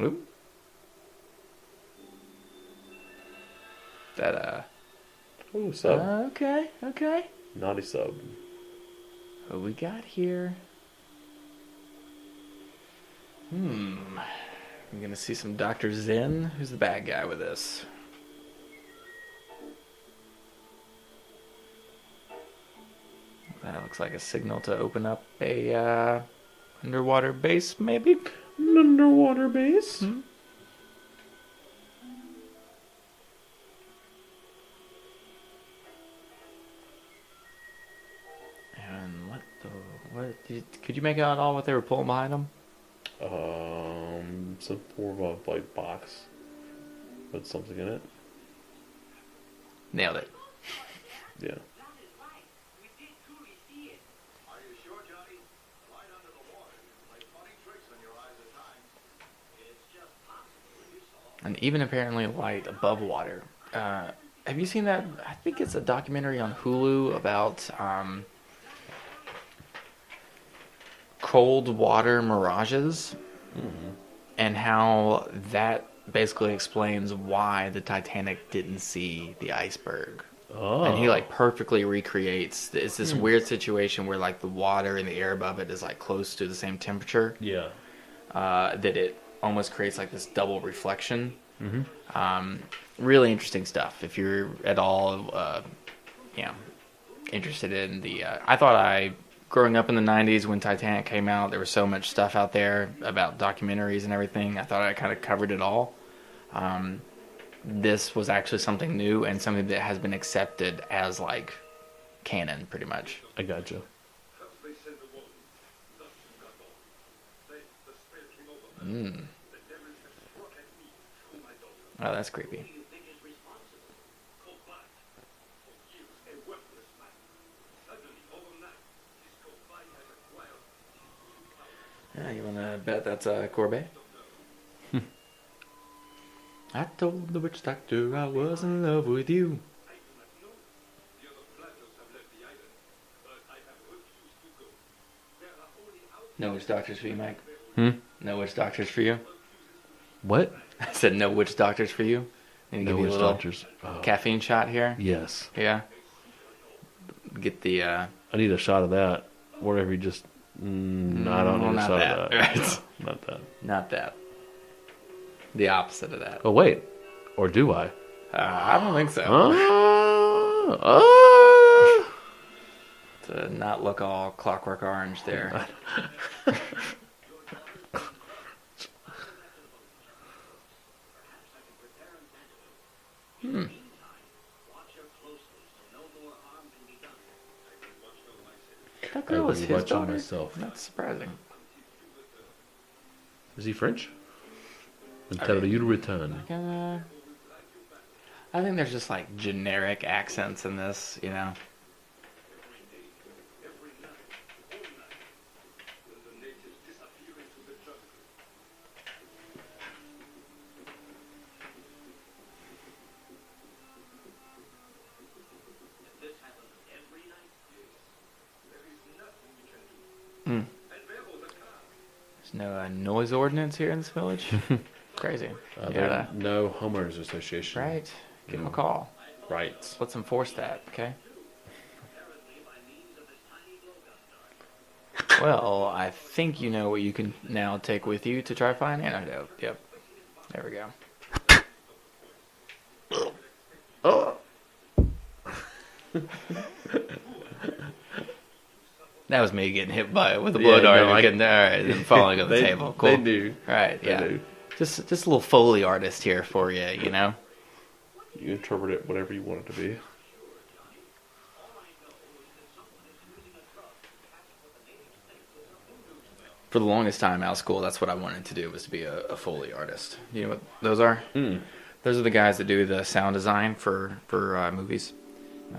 Oop. That, Ooh, sub. okay. Naughty sub. What we got here? I'm gonna see some Dr. Zen. Who's the bad guy with this? That looks like a signal to open up a underwater base, maybe? An underwater base? Hmm? And could you make out all what they were pulling behind them? Some form of like box with something in it. Nailed it. Yeah. That is right. We did truly see it. Are you sure, Johnny? The light under the water can play funny tricks on your eyes at times. It's just possible when you saw. And even apparently light above water. Have you seen that? I think it's a documentary on Hulu about cold water mirages and how that basically explains why the Titanic didn't see the iceberg. Oh. And he like perfectly recreates. It's this weird situation where like the water and the air above it is like close to the same temperature. Yeah. That it almost creates like this double reflection. Really interesting stuff. If you're at all, interested in the, growing up in the '90s when Titanic came out, there was so much stuff out there about documentaries and everything. I thought I kind of covered it all. This was actually something new and something that has been accepted as like canon, pretty much. I gotcha. They send the woman. Nothing got on. The spirit came over her. The devil has struck at me through my daughter. Oh, that's creepy. Who do you think is responsible? Cold blood. For years, a worthless man. Suddenly, overnight, this Combine has acquired. Yeah, you want to bet that's Corbet? I told the witch doctor I was in love with you. I do not know. The other planters have left the island, but I have refused to go. There are only out. No witch doctors for you, Mike? Hmm? No witch doctors for you? What? I said no witch doctors for you. Need to No give you a witch little doctors. Oh. caffeine shot here. Yes. Yeah. Get the. I need a shot of that. Whatever you just. I don't need a not shot that. of that. Right. Not that. Not that. The opposite of that. Oh, wait. Or do I? I don't think so. To not look all Clockwork Orange there. Watch her closely so no more harm can be done. That girl is be his watching daughter. myself. That's surprising. Is he French? And tell you to return. I think there's just like generic accents in this, you know. If this happens every night, There's no noise ordinance here in this village. Crazy. There's no homeowners association. Right. Give them a call. Right. Let's enforce that, okay? apparently by means of this tiny blowgun dart. Well, I think you know what you can now take with you to try to find antidote. Yep. There we go. Oh. That was me getting hit with a blow Yeah, dart. no, I- All right, then falling on the table. Cool. They do. All right, They yeah. do. Just a little Foley artist here for you, you know? You interpret it whatever you want it to be. For the longest time out of school, that's what I wanted to do, was to be a Foley artist. You know what those are? Mm. Those are the guys that do the sound design for movies.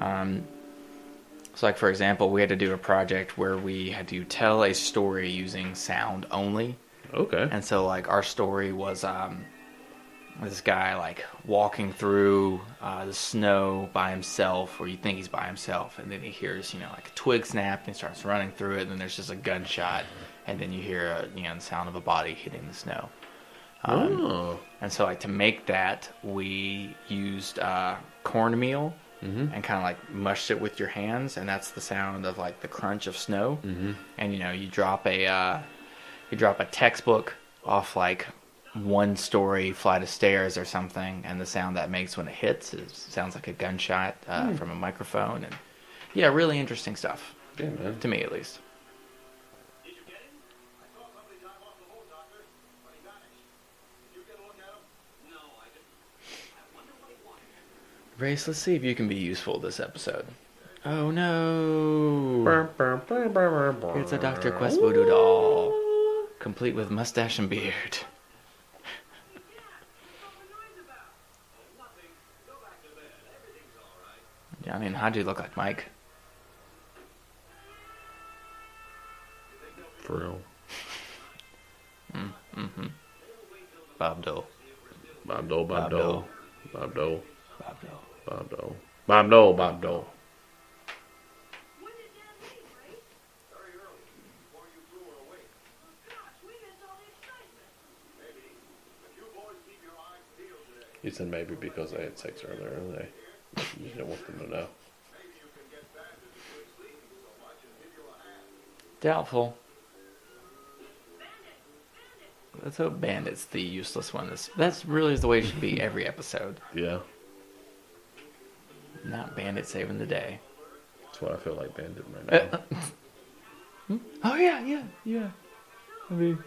So, like, for example, we had to do a project where we had to tell a story using sound only. Okay. And so, like, our story was this guy, like, walking through the snow by himself, or you think he's by himself, and then he hears, you know, like a twig snap, and he starts running through it, and then there's just a gunshot, and then you hear, the sound of a body hitting the snow. Oh. And so, like, to make that, we used cornmeal and kind of, like, mushed it with your hands, and that's the sound of, like, the crunch of snow. Mm-hmm. And, you drop a textbook off, like, one-story flight of stairs or something, and the sound that makes when it hits sounds like a gunshot from a microphone. And, yeah, really interesting stuff. Yeah, man. To me, at least. Did you get him? I saw somebody dive off the boat, Doctor, but he vanished. Did you get a look at him? No, I didn't. I wonder what he wanted. Race, let's see if you can be useful this episode. Oh no! It's a Dr. Quest voodoo doll, complete with mustache and beard. Nothing. Go back to bed. Everything's all right. Yeah, I mean, how'd you look like Mike? For real. Bob Dole. Bob Dole, Bob Bob Dole. Dole. Bob Dole. Bob Dole. Bob Dole. Bob Dole, Bob Dole. When did Dad leave, Ray? Very early, before you two were awake. Oh, gosh, we missed all the excitement. Maybe. But you boys keep your eyes peeled today. He said maybe because I had sex earlier in the day. You didn't want them to know. Maybe you can get Bandit to quit sleeping so much and give you a hand. Doubtful. Let's hope Bandit's the useless one. That's really the way it should be every episode. Yeah. Not Bandit saving the day. That's what I feel like Bandit right now. Oh yeah. I mean,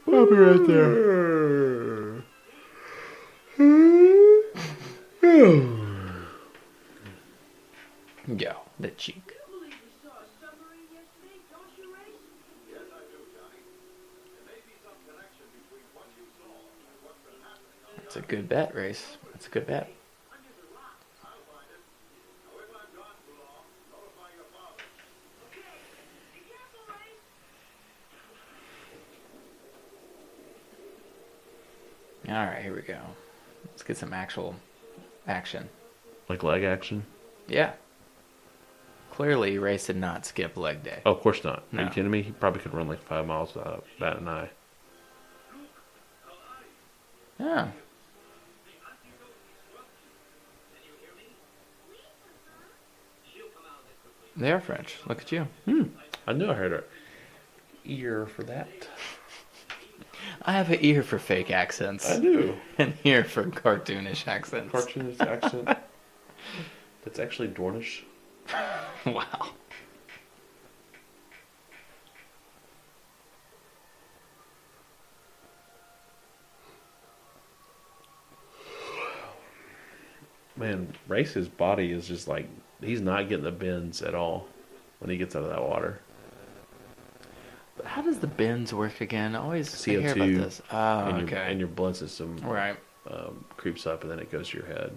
I'll be right there. Yo, the cheek. You believe we saw a submarine yesterday, don't you, Race? Yes, I do, Johnny. There may be some connection between what you saw and what's been happening on That's a good bet, Race. That's a good bet. Under the rock. I'll find it. Now, if I'm gone too long, notify your father. Okay. Be careful, Race. All right, here we go. Let's get some actual action. Like leg action? Yeah. Clearly, Race did not skip leg day. Oh, of course not. Are No. you kidding me? He probably could run like 5 miles without batting an eye. Yeah. They are French. Look at you. I knew I heard her ear for that. I have an ear for fake accents. I do. An ear for cartoonish accents. Cartoonist accent. That's actually Dornish. Wow. Man, Race's body is just like, he's not getting the bends at all when he gets out of that water. How does the bends work again? I always hear about CO2 this. Oh, and okay. and your blood system Right. creeps up and then it goes to your head.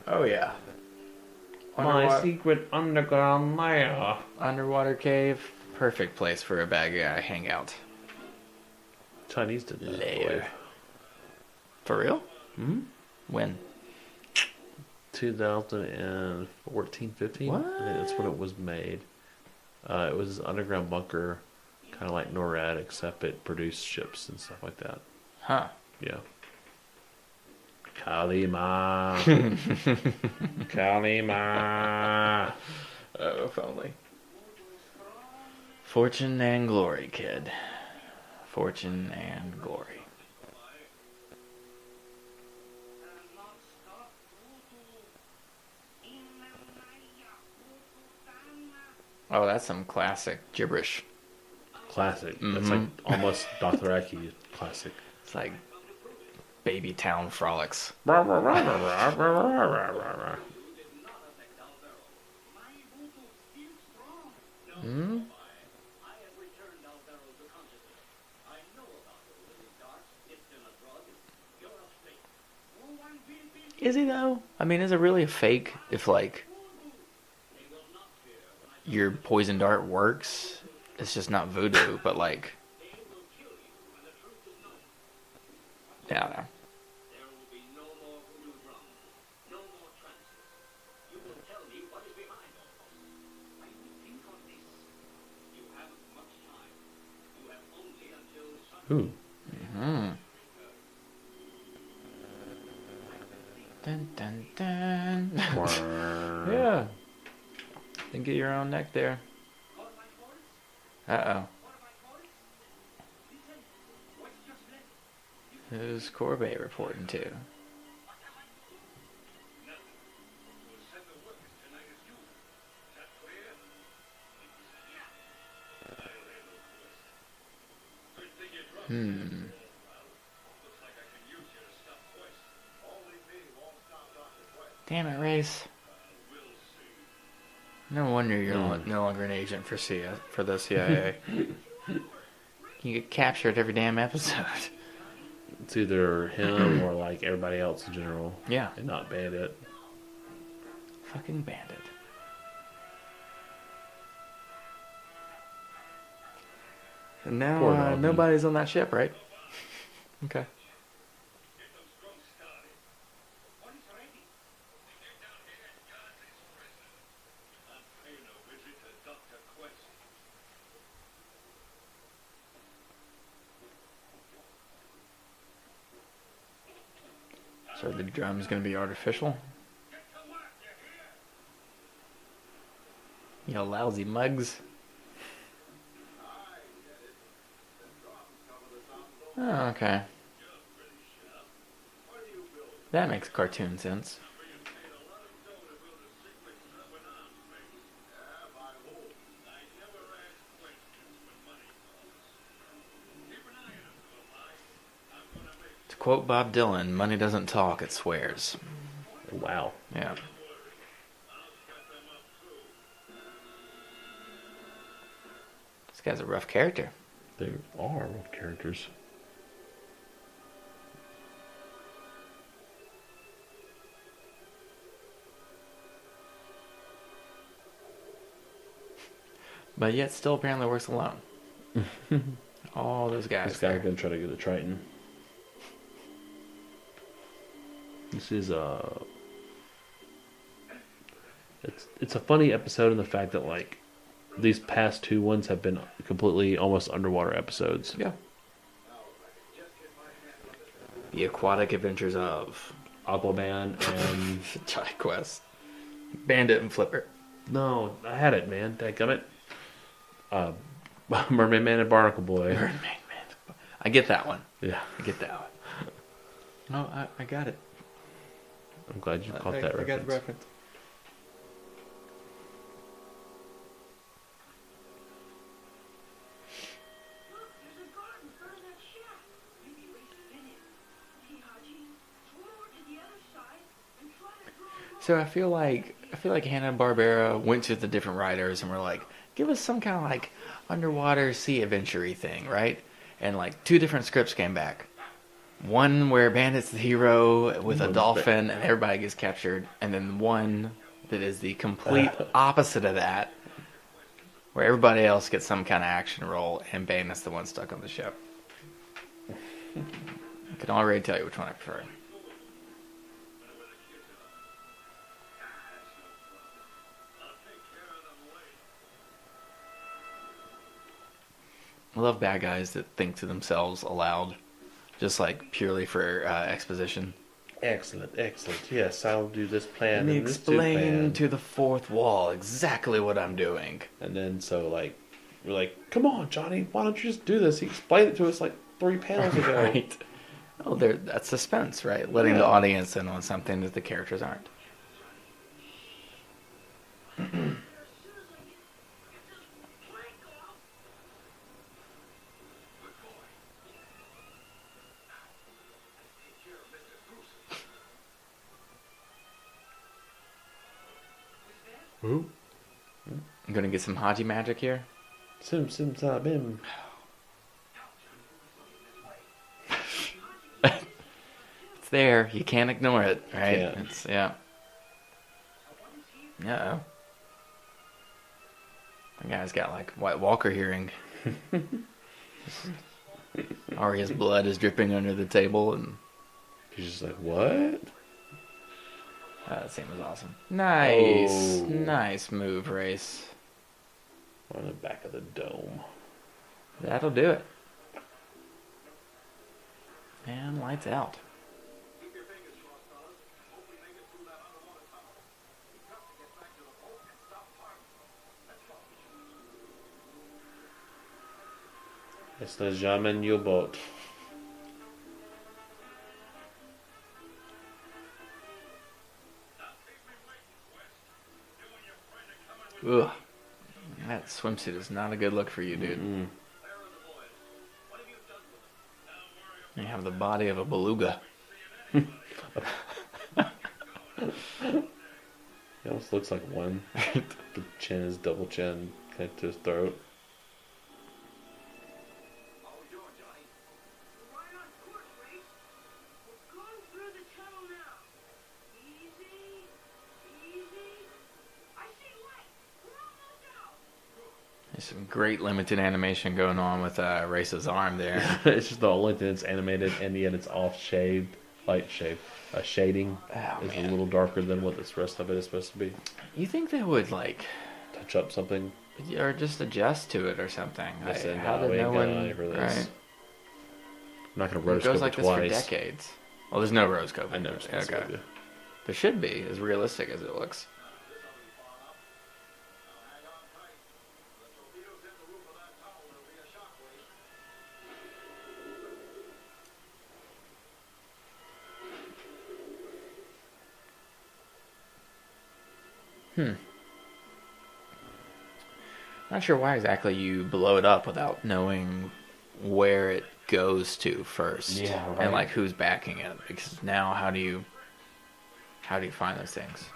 Oh, yeah. secret underground lair. Underwater cave. Perfect place for a bad guy hangout. Chinese did that. I Lair. believe. For real? Hmm? When? 2014, 15. What? I think that's when it was made. It was an underground bunker, kind of like NORAD, except it produced ships and stuff like that. Huh. Yeah. Kalima. Kalima. Oh, if only. Fortune and glory, kid. Fortune and glory. Oh, that's some classic gibberish. Classic. That's like almost Dothraki classic. It's like baby town frolics. Hmm? I have returned Alvaro to consciousness. I know about the living dark. It's in a drug. You're a fake. Is he though? I mean, is it really a fake if like your poison dart works? It's just not voodoo, but like, yeah, I don't know. There will be no more voodoo drums, no more trances. You will tell me what is behind all this. I will think on this. You haven't much time. You have only until Sunday. Ooh. Dun dun dun. Yeah. Then get your own neck there. Uh oh. Listen, what's just left? Who's Corbett reporting to? We'll send the workers tonight as usual. Is that clear? I'll handle Quest. Good thing you dropped that. Looks like I can use you to stop Quest. Only me won't stop Dr. Quest. Damn it, Race. We'll see. No wonder you're no longer an agent for the CIA. You get captured every damn episode. It's either him or like everybody else in general. Yeah. And not Bandit. Fucking Bandit. And now Poor doggy. nobody's on that ship, right? Okay. Get those drums started. What is ready? They're down here at Gazi's prison. I'm paying a visit to Dr. Quest. So the drum's gonna be artificial? Get to work, you hear? You lousy mugs. Oh, okay. That makes cartoon sense. To quote Bob Dylan, money doesn't talk, it swears. Wow. Yeah. This guy's a rough character. They are characters. But yet still apparently works alone. All those guys. This guy's there. gonna try to get a Triton. This is it's a funny episode in the fact that like these past two ones have been completely almost underwater episodes. Yeah. The aquatic adventures of Aquaman and Jonny Quest, Bandit and Flipper. no, I had it, man. Dadgummit. Mermaid Man and Barnacle Boy. Man. I get that one. Yeah, I get that one. No, I got it. I'm glad you caught that I got the reference. reference. Look, there's a garden in front of that shack. Maybe Race has been in. Okay, Haji, swim over to the other side and try to throw a rope. So I feel like Hanna-Barbera went to the different writers and were like, give us some kind of like underwater sea adventure-y thing, right? And like two different scripts came back. One where Bandit's the hero with a dolphin and everybody gets captured, and then one that is the complete opposite of that, where everybody else gets some kind of action role and Bandit's the one stuck on the ship. I can already tell you which one I prefer. I love bad guys that think to themselves aloud, just like purely for exposition. Excellent. Yes, I'll do this plan. Let me and this explain plan. to the fourth wall exactly what I'm doing. And then so like we're like, come on, Johnny, why don't you just do this? He explained it to us like 3 panels ago. Right. Oh, that's suspense, right? Letting the audience in on something that the characters aren't. Who? I'm gonna get some Haji magic here. Sim Sabim. It's there. You can't ignore it, right? Can't. It's yeah. Uh-oh. The guy's got like White Walker hearing. Arya's blood is dripping under the table, and He's just like, what? that scene was awesome. Nice, Oh. nice move, Race. On the back of the dome. That'll do it. And lights out. Keep your fingers crossed, fellas. Hope we make it through that underwater tunnel. We've got to get back to the boat and stop Parker. Let's go. It's the German U-boat. Ugh. That swimsuit is not a good look for you, dude. Mm. You have the body of a beluga. He almost looks like one. The chin is double chin, kind of to his throat. How we doing, Johnny? Right on course, Race. We're going through the tunnel now. Easy, easy. I see light. We're almost out. There's some great limited animation going on with Race's arm there. It's just the only thing that's animated, and yet it's off shaved, light shaved. Shading Oh, is man. a little darker than what this rest of it is supposed to be. You think they would, like, Touch up something. or just adjust to it or something? I said, How no, did we no ain't got one... money for this. Right. I'm not going to It rotoscope goes it like this for twice. decades. Well, there's no rose cope. I know. It's supposed to Okay. be. There should be, as realistic as it looks. Hang on tight. The torpedoes hit the roof of that tunnel. There'll be a shockwave. Not sure why exactly you blow it up without knowing where it goes to first. Yeah, right. And like who's backing it. Because now how do you find those things?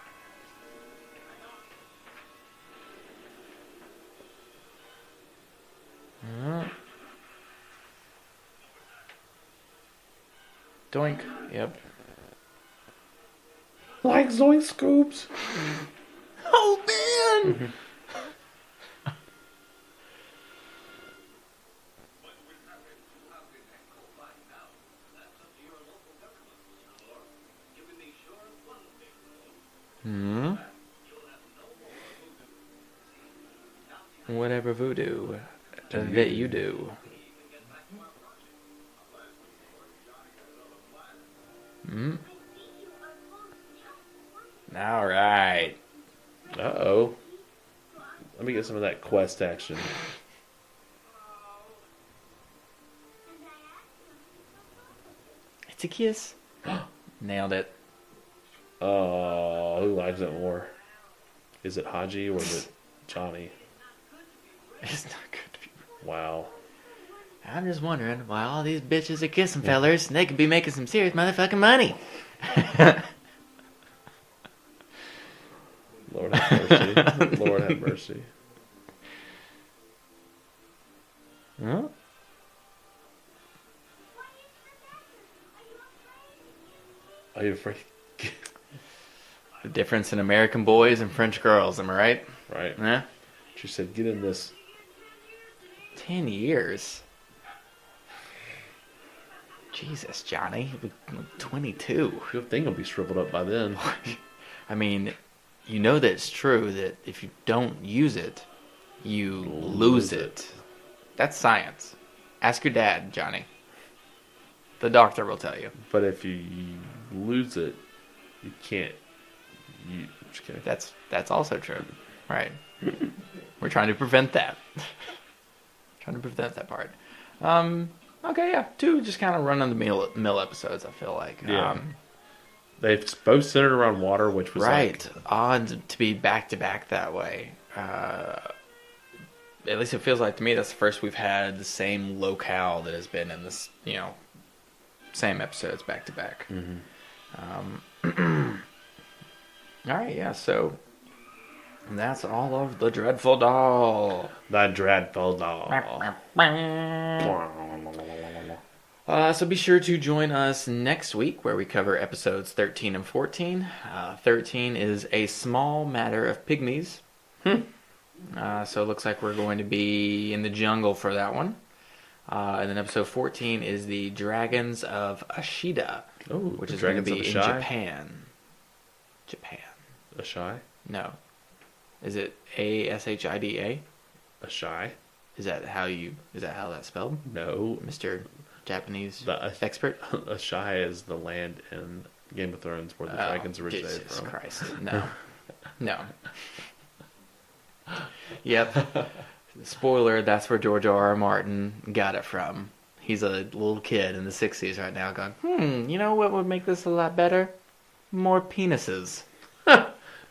Doink. Yep. Like Zoink Scoops. Oh man! But with nothing out in that coal mine now, that's up to your local government, or giving me sure one big road. Hmm. You'll have no more voodoo. See, now the Whatever voodoo that you do. Hmm. All right. Uh-oh. Let me get some of that quest action. It's a kiss. Nailed it. Who likes it more? Is it Haji or is it Johnny? It's not good to be. Wow. I'm just wondering why all these bitches are kissing fellers and they could be making some serious motherfucking money. Lord have mercy. Lord have mercy. Huh? Are you afraid? The difference in American boys and French girls, am I right? Right. Yeah. She said, get in this. 10 years. Jesus, Johnny. You'll be 22. Your thing will be shriveled up by then. I mean, you know that it's true that if you don't use it, you lose it. That's science. Ask your dad, Johnny. The doctor will tell you. But if you lose it, you can't. Just kidding. That's also true. Right. We're trying to prevent that. Trying to prevent that part. Okay, yeah. 2 just kind of run-of-the-mill episodes, I feel like. Yeah. They've both centered around water, which was Right. like... Odd to be back-to-back that way. At least it feels like to me that's the first we've had the same locale that has been in this, same episodes back-to-back. All right, yeah, so that's all of the Dreadful Doll. The dreadful doll. So be sure to join us next week where we cover episodes 13 and 14. 13 is A Small Matter of Pygmies. So it looks like we're going to be in the jungle for that one. And then episode 14 is the Dragons of Ashida, Oh, which the is going to Dragons be of in Ashai? Japan. Japan. Ashai? No. Is it Ashida? Ashai? Is that how that's spelled? No. Mr. Japanese The expert? Ashai is the land in Game of Thrones where the dragons originated Jesus from. Christ. No. No. Yep. Spoiler, that's where George R.R. Martin got it from. He's a little kid in the 60s right now going, you know what would make this a lot better? More penises.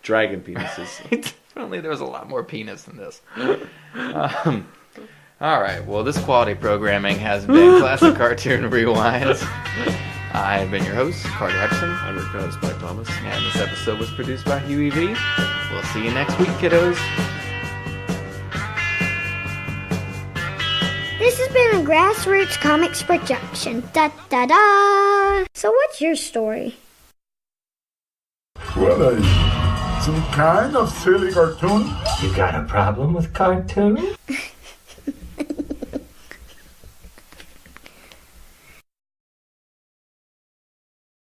Dragon penises. Apparently there was a lot more penis than this. All right. Well, this quality programming has been Classic Cartoon Rewind. I have been your host, Carter Hudson. I'm your co-host, Mike Thomas. And this episode was produced by Huey V. We'll see you next week, kiddos. This has been a Grassroots Comics production. Da da da! So what's your story? Well, some kind of silly cartoon. You got a problem with cartoons?